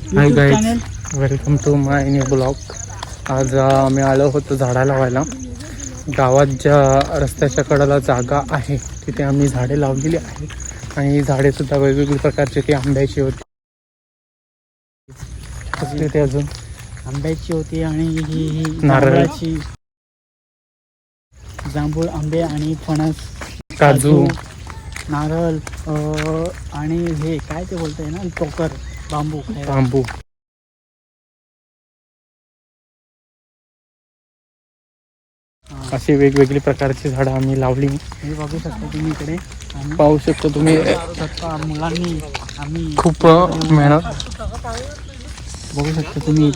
High guys, welcome to my new blog. आज आम्ही आलो होतो झाडं लावायला. गावात ज्या रस्त्याच्या कडेला जागा आहे तिथे आम्ही झाडे लावलेली आहेत आणि झाडेसुद्धा वेगवेगळ्या प्रकारचे, ती आंब्याची होती, कसली ते अजून आंब्याची होती आणि ही नारळाची, जांभूळ, आंबे आणि फणस, काजू, नारळ आणि हे काय ते बोलतंय ना, टोकर, बांबू. अशी वेगवेगळी प्रकारची झाडं आम्ही लावली. हे बघू शकता तुम्ही इकडे, पाहू शकतो तुम्ही. मुलांनी आम्ही खूप मेहनत बघू शकता तुम्ही.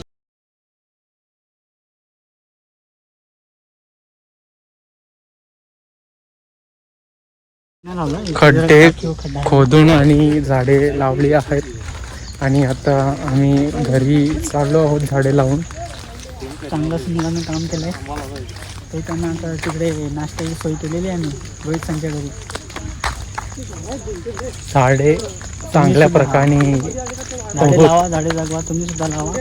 खड्डे खोदून आणि झाडे लावली आहेत आणि आता आम्ही घरी चाललो आहोत झाडे लावून. चांगलंच मुलांनी काम केलं आहे. ते त्यांना आता तिकडे नाश्त्याची सोय केलेली आहे आम्ही रोहित संच्या घरी. झाडे चांगल्या प्रकारे झाडे लावा, झाडे जगवा. तुम्ही सुद्धा लावा.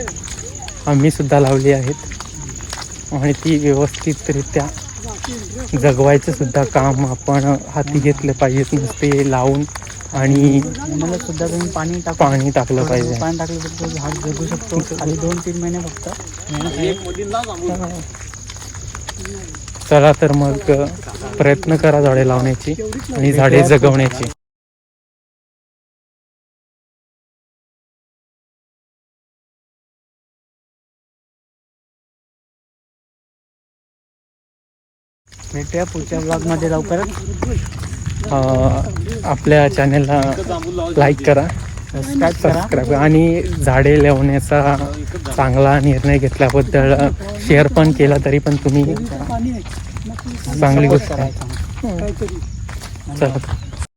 आम्ही सुद्धा लावली आहेत आणि ती व्यवस्थितरित्या जगवायचं सुद्धा काम आपण हाती घेतलं पाहिजे. नुसते लावून आणि मला सुद्धा तुम्ही पाणी टाकलं पाहिजे. पाणी टाकलं तर झाड जगू शकतो. खाली 2-3 महिने फक्त चला तर मग प्रयत्न करा झाडे लावण्याची आणि झाडे जगवण्याची. भेटूया पुढच्या ब्लॉगमध्ये लवकरच. आपल्या चॅनलला लाईक करा, सबस्क्राईब आणि झाडे लावण्याचा चांगला निर्णय घेतल्याबद्दल शेअर पण केला तरी पण तुम्ही चांगली गोष्ट आहे. चला.